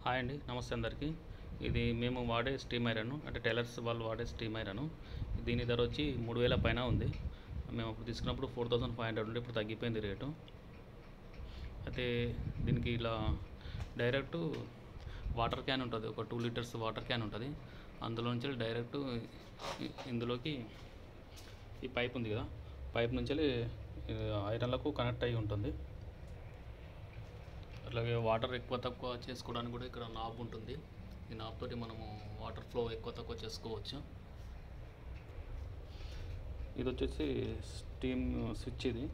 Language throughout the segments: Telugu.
హాయ్ అండి, నమస్తే అందరికీ. ఇది మేము వాడే స్టీమ్ ఐరన్, అంటే టైలర్స్ వాళ్ళు వాడే స్టీమ్ ఐరన్. దీని ధర వచ్చి 3000 పైన ఉంది. మేము అప్పుడు తీసుకున్నప్పుడు 4500 ఉండే, ఇప్పుడు తగ్గిపోయింది రేటు. అయితే దీనికి ఇలా డైరెక్ట్ వాటర్ క్యాన్ ఉంటుంది, ఒక 2 లీటర్స్ వాటర్ క్యాన్ ఉంటుంది. అందులో నుంచి డైరెక్ట్ ఇందులోకి ఈ పైప్ ఉంది కదా, పైప్ నుంచి ఐరన్లకు కనెక్ట్ అయ్యి ఉంటుంది. అట్లాగే వాటర్ ఎక్కువ తక్కువ చేసుకోవడానికి కూడా ఇక్కడ నాబ్ ఉంటుంది. ఈ నాబ్ తోటి మనము వాటర్ ఫ్లో ఎక్కువ తక్కువ చేసుకోవచ్చు. ఇది వచ్చేసి స్టీమ్ స్విచ్. ఇది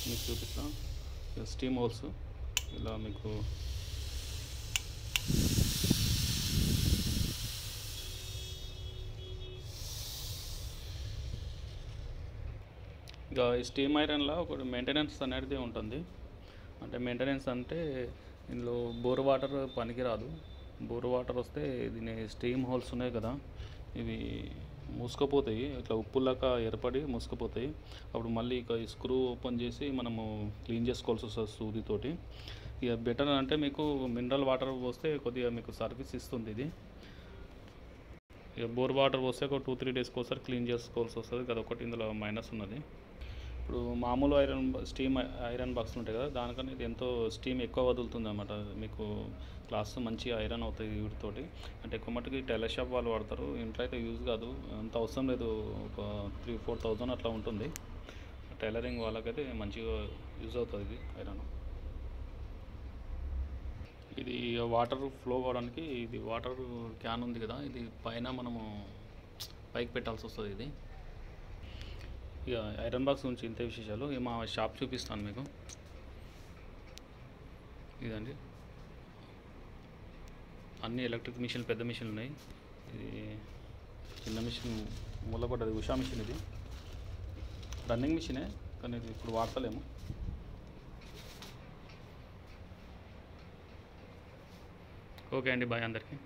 మీకు చూపిస్తాం. స్టీమ్ హోల్స్ ఇలా మీకు ఇక ఈ స్టీమ్ ఐరన్లో ఒక మెయింటెనెన్స్ అనేది ఉంటుంది. అంటే మెయింటెనెన్స్ అంటే ఇందులో బోర్ వాటర్ పనికిరాదు. బోర్ వాటర్ వస్తే దీని స్టీమ్ హోల్స్ ఉన్నాయి కదా, ఇవి మూసుకుపోతాయి, ఇట్లా ఉప్పులాగా ఏర్పడి మూసుకుపోతాయి. అప్పుడు మళ్ళీ ఇక ఈ స్క్రూ ఓపెన్ చేసి మనము క్లీన్ చేసుకోవాల్సి వస్తుంది సూదితోటి. ఇక బెటర్ అంటే మీకు మినరల్ వాటర్ పోస్తే కొద్దిగా మీకు సర్వీస్ ఇస్తుంది ఇది. ఇక బోర్ వాటర్ పోస్తే ఒక 2-3 డేస్కి ఒకసారి క్లీన్ చేసుకోవాల్సి వస్తుంది. అదొకటి ఇందులో మైనస్ ఉన్నది. ఇప్పుడు మామూలు స్టీమ్ ఐరన్ బాక్స్ ఉంటాయి కదా, దానికన్నా ఇది ఎంతో స్టీమ్ ఎక్కువ వదులుతుంది అన్నమాట. మీకు క్లాస్ మంచి ఐరన్ అవుతుంది వీటితోటి. అంటే ఎక్కువ మట్టుకు టైలర్ షాప్ వాళ్ళు వాడతారు, ఇంట్లో అయితే యూజ్ కాదు, అంత అవసరం లేదు. ఒక 3-4 అట్లా ఉంటుంది. టైలరింగ్ వాళ్ళకైతే మంచిగా యూజ్ అవుతుంది ఇది ఐరన్. ఇది వాటర్ ఫ్లో అవ్వడానికి ఇది వాటర్ క్యాన్ ఉంది కదా, ఇది పైన మనము పైకి పెట్టాల్సి వస్తుంది. ఇది ఇక ఐరన్ బాక్స్ గురించి ఇంత విశేషాలు. మా షాప్ చూపిస్తాను మీకు. ఇదండి, అన్ని ఎలక్ట్రిక్ మిషన్లు, పెద్ద మిషన్లు ఉన్నాయి. ఇది చిన్న మిషన్ మూలపడ్డది, ఉషా మిషన్. ఇది రన్నింగ్ మిషనే, కానీ ఇది ఇప్పుడు వాడతలేము. ఓకే అండి, బాయ్ అందరికీ.